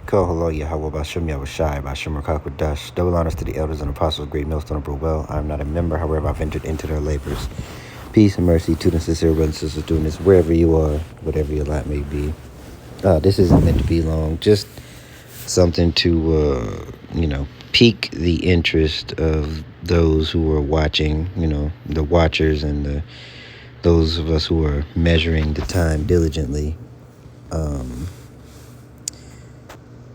Kohala Yahweh Bashem Yahushai Bashem Rakakwadash. Double honors to the elders and apostles of Great Millstone of Brewell. I am not a member, however, I've entered into their labors. Peace and mercy to the sincere brothers and sisters doing this, wherever you are, whatever your lot may be. This isn't meant to be long, just something to, pique the interest of those who are watching, the watchers and those of us who are measuring the time diligently.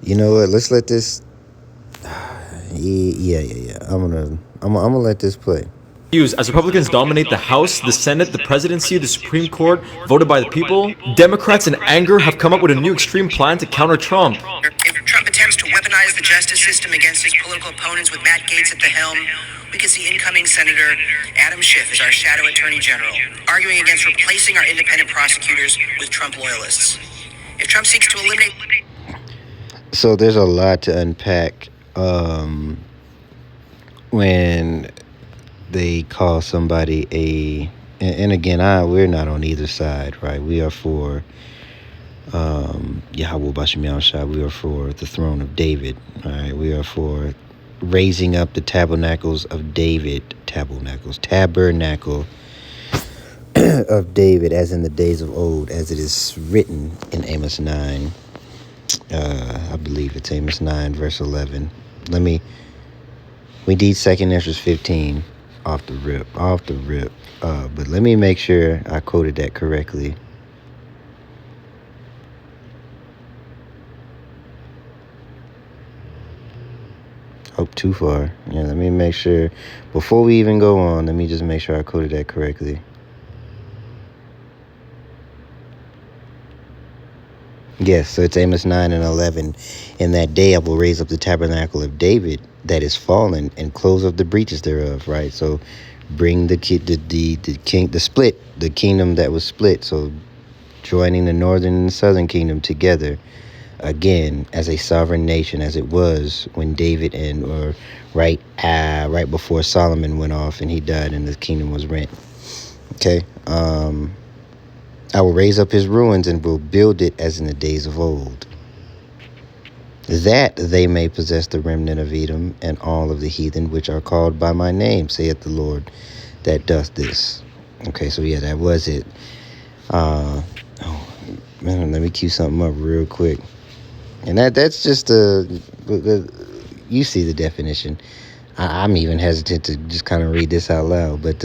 You know what? Let's let this. Yeah. I'm gonna let this play. As Republicans dominate the House, the Senate, the presidency, the Supreme Court, voted by the people, Democrats in anger have come up with a new extreme plan to counter Trump. If Trump attempts to weaponize the justice system against his political opponents with Matt Gaetz at the helm, we could see incoming Senator Adam Schiff as our shadow attorney general, arguing against replacing our independent prosecutors with Trump loyalists. If Trump seeks to eliminate... So there's a lot to unpack when they call somebody and again, we're not on either side, right? We are for Yahweh Bashem Yahushai. We are for the throne of David, all right? We are for raising up the tabernacles of David, tabernacle of David, as in the days of old, as it is written in Amos 9. I believe it's Amos 9, verse 11. We need 2nd Ezra 15 off the rip. But let me make sure I quoted that correctly. Hope too far. Yeah, let me make sure. Before we even go on, let me just make sure I quoted that correctly. Yes, so it's Amos 9 and 11. In that day I will raise up the tabernacle of David that is fallen and close up the breaches thereof, right? So bring the kingdom that was split. So joining the northern and the southern kingdom together again as a sovereign nation, as it was when David right before Solomon went off and he died and the kingdom was rent. Okay. I will raise up his ruins and will build it as in the days of old, that they may possess the remnant of Edom and all of the heathen which are called by my name, saith the Lord that doth this. Okay, so yeah, that was it. Let me cue something up real quick. And that's just you see the definition. I'm even hesitant to just kind of read this out loud, but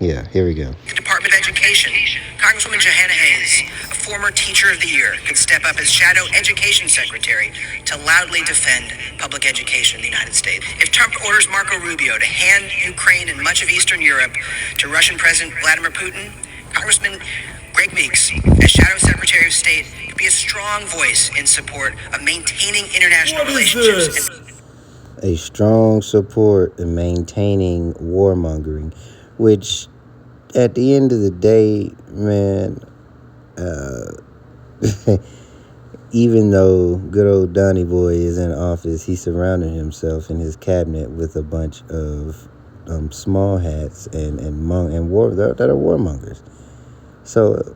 yeah, here we go. Department of Education, Congresswoman Johanna Hayes, a former Teacher of the Year, could step up as Shadow Education Secretary to loudly defend public education in the United States. If Trump orders Marco Rubio to hand Ukraine and much of Eastern Europe to Russian President Vladimir Putin, Congressman Greg Meeks, as Shadow Secretary of State, could be a strong voice in support of maintaining international relationships. A strong support in maintaining warmongering, which at the end of the day, man, even though good old Donnie Boy is in office, he surrounded himself in his cabinet with a bunch of small hats and war that are warmongers. So,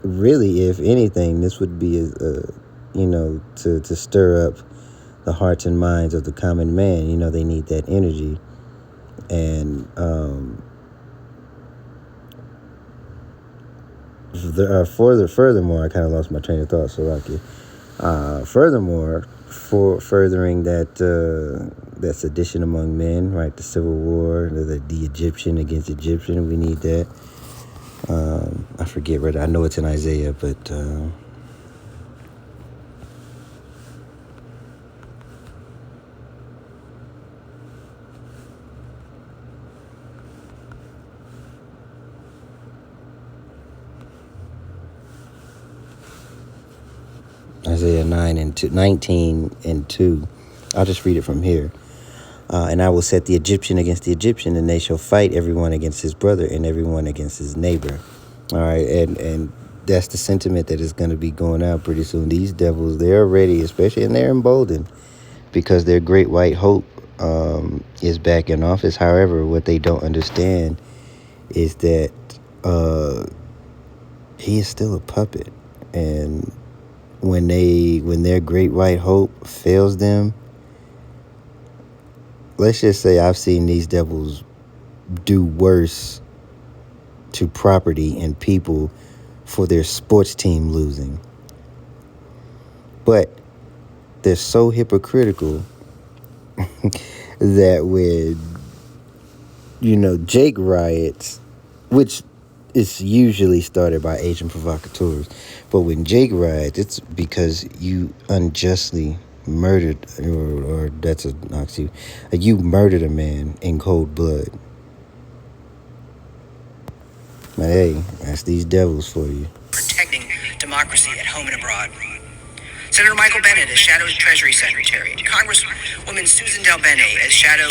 really, if anything, this would be to stir up the hearts and minds of the common man. They need that energy. And furthermore, I kind of lost my train of thought, so lucky. Furthermore, for furthering that sedition among men, right? The civil war, the Egyptian against Egyptian, we need that. I forget where. I know it's in Isaiah, but. Isaiah 19 and 2. I'll just read it from here. And I will set the Egyptian against the Egyptian, and they shall fight everyone against his brother and everyone against his neighbor. All right, and that's the sentiment that is going to be going out pretty soon. These devils, they're ready, especially, and they're emboldened because their great white hope is back in office. However, what they don't understand is that he is still a puppet, and when their great white hope fails them, let's just say I've seen these devils do worse to property and people for their sports team losing. But they're so hypocritical that when, Jake riots, which is usually started by Asian provocateurs, but when Jake riots, it's because you unjustly murdered, or that's a oxy, you murdered a man in cold blood. But hey, that's these devils for you. Protecting democracy at home and abroad. Senator Michael Bennet as Shadow Treasury Secretary, Congresswoman Susan DelBene as Shadow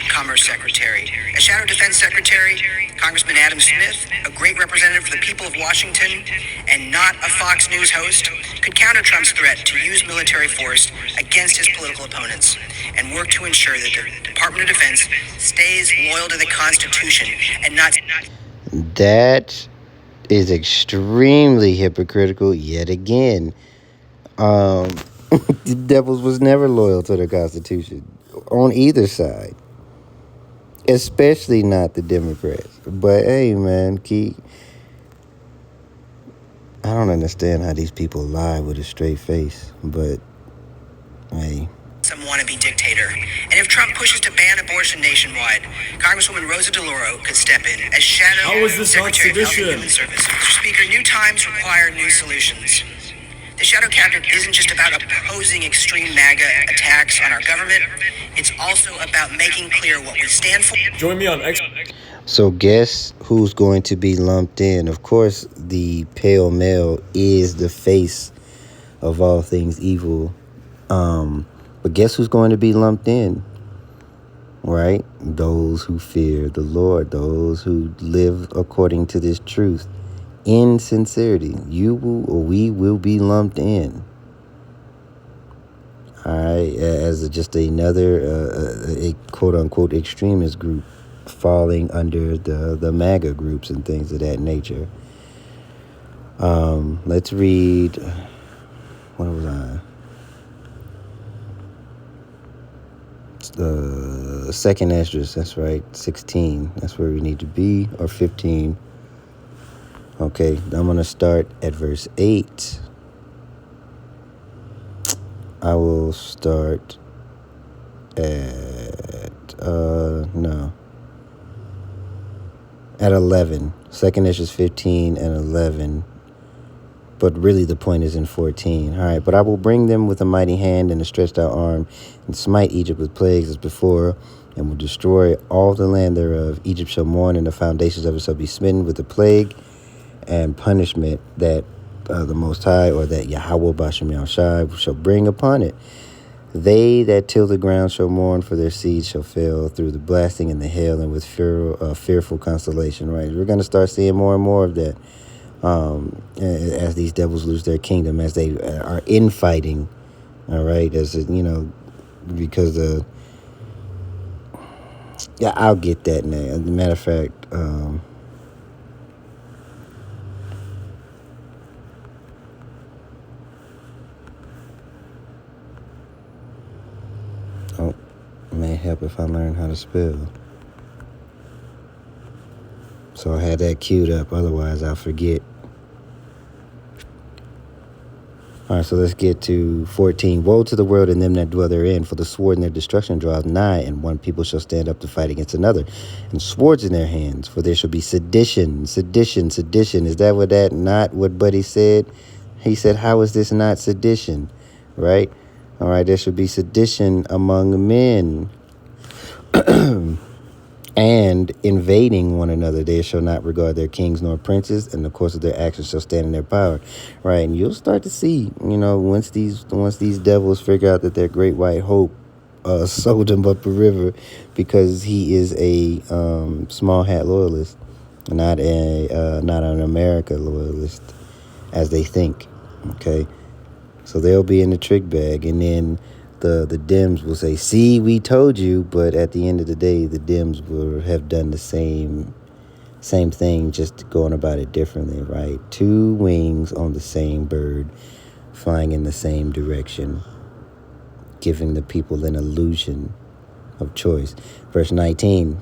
Commerce Secretary, as Shadow Defense Secretary, Congressman Adam Smith, a great representative for the people of Washington and not a Fox News host, could counter Trump's threat to use military force against his political opponents and work to ensure that the Department of Defense stays loyal to the Constitution and not... That is extremely hypocritical yet again. The devils was never loyal to the Constitution on either side, especially not the Democrats. But hey, man, I don't understand how these people lie with a straight face, but hey. Some wannabe dictator. And if Trump pushes to ban abortion nationwide, Congresswoman Rosa DeLauro could step in as Shadow How is this not Secretary of Health and sedition? Human Services. Mr. Speaker, new times require new solutions. The Shadow Cabinet isn't just about opposing extreme MAGA attacks on our government. It's also about making clear what we stand for. Join me on X. So guess who's going to be lumped in? Of course, the pale male is the face of all things evil. But guess who's going to be lumped in? Right? Those who fear the Lord, those who live according to this truth in sincerity. You will, or we will be lumped in. All right, as just another a quote unquote extremist group falling under the MAGA groups and things of that nature. Let's read. What was I? The second Esdras, that's right, 16. That's where we need to be, or 15. Okay, I'm going to start at verse 8. I will start at, at 11. Second Esdras 15 and 11. But really the point is in 14. All right, but I will bring them with a mighty hand and a stretched out arm and smite Egypt with plagues as before and will destroy all the land thereof. Egypt shall mourn and the foundations of it shall be smitten with the plague and punishment that the Most High, or that Yahweh Bashem Yahushai, shall bring upon it. They that till the ground shall mourn, for their seed shall fail through the blasting and the hail and with fearful consolation. Right, we're going to start seeing more and more of that. As these devils lose their kingdom, as they are infighting, all right, because I'll get that now. As a matter of fact, it may help if I learn how to spell. So I had that queued up, otherwise I'll forget. All right, so let's get to 14. Woe to the world and them that dwell therein, for the sword in their destruction draweth nigh, and one people shall stand up to fight against another, and swords in their hands, for there shall be sedition. Is that not what Buddy said? He said, how is this not sedition? Right? All right, there shall be sedition among men. And invading one another, they shall not regard their kings nor princes, and the course of their actions shall stand in their power. Right, and you'll start to see, once these devils figure out that their great white hope sold them up a river, because he is a small hat loyalist, not an America loyalist, as they think. Okay, so they'll be in the trick bag, and then the Dems will say, see, we told you. But at the end of the day, the Dems will have done the same thing, just going about it differently, right? Two wings on the same bird flying in the same direction, giving the people an illusion of choice. Verse 18.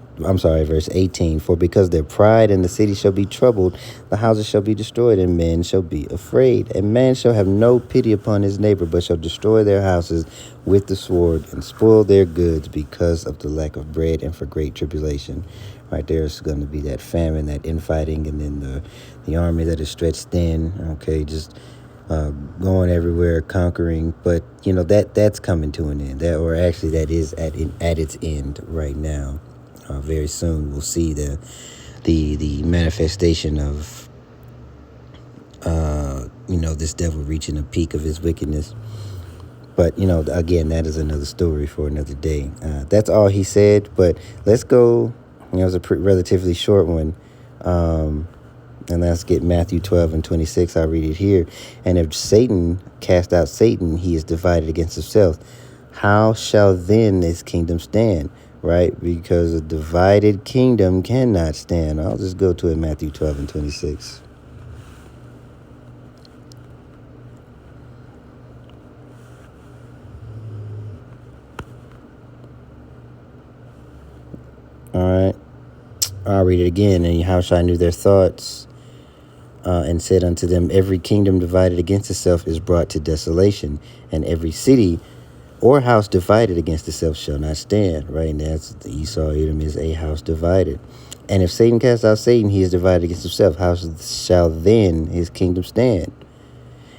For because their pride in the city shall be troubled, the houses shall be destroyed, and men shall be afraid. And man shall have no pity upon his neighbor, but shall destroy their houses with the sword and spoil their goods because of the lack of bread and for great tribulation. Right, there's going to be that famine, that infighting, and then the army that is stretched thin. Okay, just going everywhere, conquering, but that's coming to an end. That is at its end right now. Very soon we'll see the manifestation of this devil reaching a peak of his wickedness. But again, that is another story for another day. That's all he said. But let's go. It was a relatively short one. And let's get Matthew 12:26. I'll read it here. And if Satan cast out Satan, he is divided against himself. How shall then this kingdom stand? Right? Because a divided kingdom cannot stand. I'll just go to it, Matthew 12:26. All right. I'll read it again. And how shall I knew their thoughts? And said unto them, every kingdom divided against itself is brought to desolation, and every city or house divided against itself shall not stand. Right? And that's Esau, Edom is a house divided. And if Satan cast out Satan, he is divided against himself. How shall then his kingdom stand?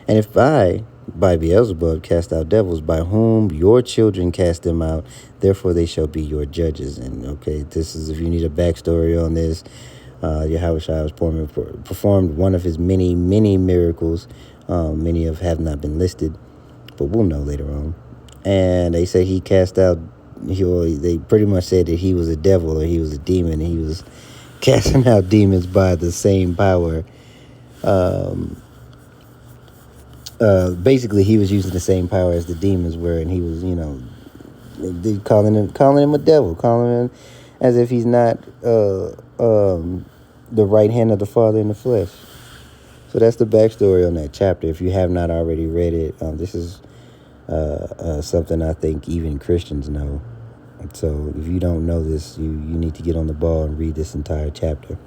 And if I, by Beelzebub, cast out devils, by whom your children cast them out, therefore they shall be your judges. And this is, if you need a backstory on this, Yahushua performed one of his many, many miracles. Many have not been listed, but we'll know later on. And they say he cast out, they pretty much said that he was a devil or he was a demon. He was casting out demons by the same power. Basically, he was using the same power as the demons were, and he was, calling him a devil, calling him as if he's not the right hand of the Father in the flesh. So that's the backstory on that chapter. If you have not already read it, this is something I think even Christians know. So if you don't know this, you need to get on the ball and read this entire chapter.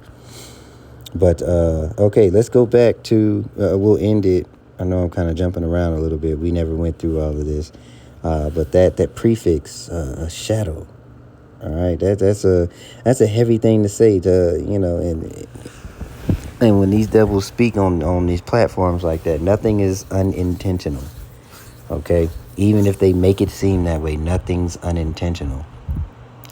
But, okay, let's go back to, we'll end it. I know I'm kind of jumping around a little bit. We never went through all of this. But that prefix, shadow, all right, that's a heavy thing to say and when these devils speak on these platforms like that, nothing is unintentional. Okay, even if they make it seem that way, nothing's unintentional.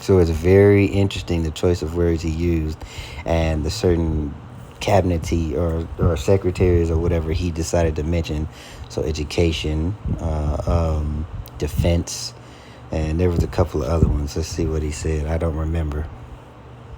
So it's very interesting the choice of words he used and the certain cabinets or secretaries or whatever he decided to mention. So education, defense, and there was a couple of other ones. Let's see what he said. I don't remember.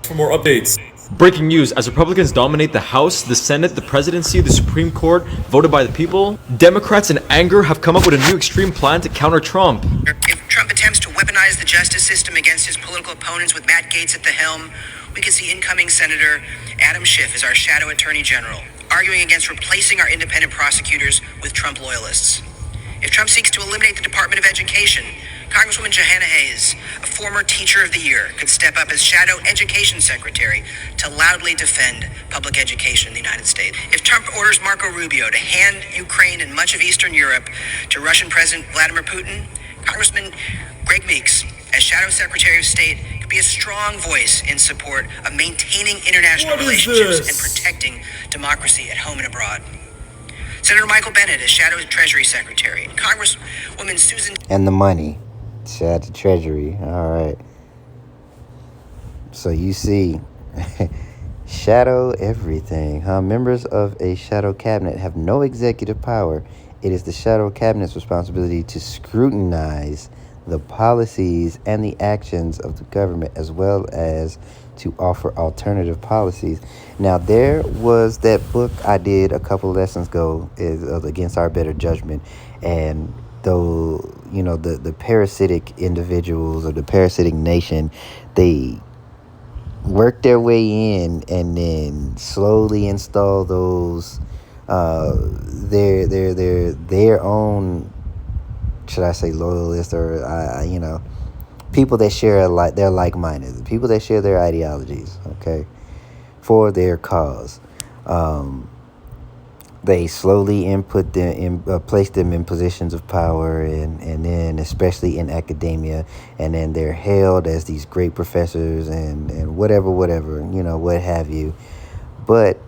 For more updates. Breaking news: as Republicans dominate the House, the Senate, the presidency, the Supreme Court, voted by the people, Democrats in anger have come up with a new extreme plan to counter Trump. If Trump attempts to weaponize the justice system against his political opponents with Matt Gaetz at the helm, we could see incoming Senator Adam Schiff as our shadow attorney general, arguing against replacing our independent prosecutors with Trump loyalists. If Trump seeks to eliminate the Department of Education, Congresswoman Johanna Hayes, a former Teacher of the Year, could step up as Shadow Education Secretary to loudly defend public education in the United States. If Trump orders Marco Rubio to hand Ukraine and much of Eastern Europe to Russian President Vladimir Putin, Congressman Greg Meeks, as Shadow Secretary of State, could be a strong voice in support of maintaining international relationships and protecting democracy at home and abroad. Senator Michael Bennet as Shadow Treasury Secretary, and Congresswoman Susan... And the money. Shadow Treasury. All right. So you see, shadow everything, huh? Members of a shadow cabinet have no executive power. It is the shadow cabinet's responsibility to scrutinize the policies and the actions of the government, as well as to offer alternative policies. Now, there was that book I did a couple of lessons ago, is Against Our Better Judgment, and though the parasitic individuals or the parasitic nation, they work their way in and then slowly install those their own, should I say, loyalists, or people that share they're like-minded, people that share their ideologies, okay, for their cause. They slowly place them in positions of power, and then especially in academia, and then they're hailed as these great professors and whatever, what have you. But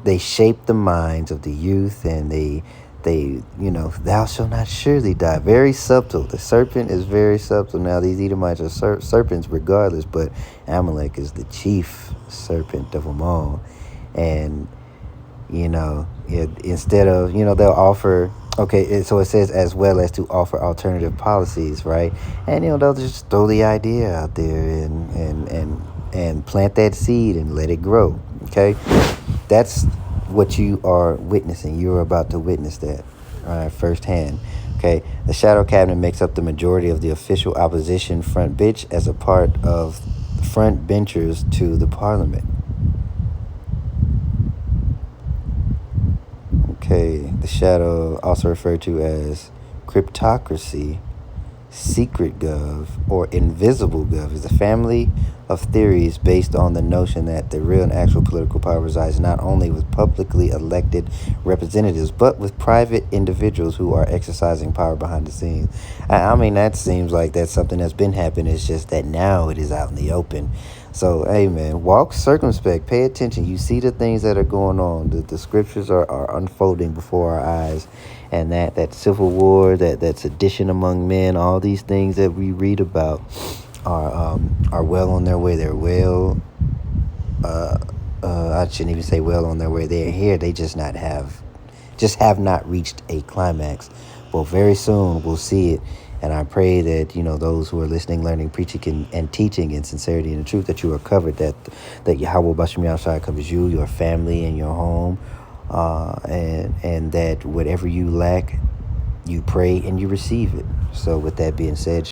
they shape the minds of the youth, and they thou shalt not surely die. Very subtle. The serpent is very subtle. Now, these Edomites are serpents regardless, but Amalek is the chief serpent of them all. And instead of, they'll offer, okay, so it says as well as to offer alternative policies, right? And they'll just throw the idea out there and plant that seed and let it grow. Okay, that's what you are witnessing. You're about to witness that, all right, firsthand. Okay, the shadow cabinet makes up the majority of the official opposition front bench as a part of front benchers to the parliament. Okay, the shadow, also referred to as cryptocracy, secret gov, or invisible gov, is a family of theories based on the notion that the real and actual political power resides not only with publicly elected representatives, but with private individuals who are exercising power behind the scenes. I mean, that seems like that's something that's been happening. It's just that now it is out in the open. So, hey, man, walk circumspect. Pay attention. You see the things that are going on. The scriptures are unfolding before our eyes. And that civil war, that sedition among men, all these things that we read about are well on their way. They're well, I shouldn't even say well on their way. They're here. They just have not reached a climax. Well, very soon we'll see it. And I pray that, those who are listening, learning, preaching, and teaching in sincerity and the truth, that you are covered, that Yahweh Bashem Yahushua covers you, your family, and your home, and that whatever you lack, you pray and you receive it. So with that being said,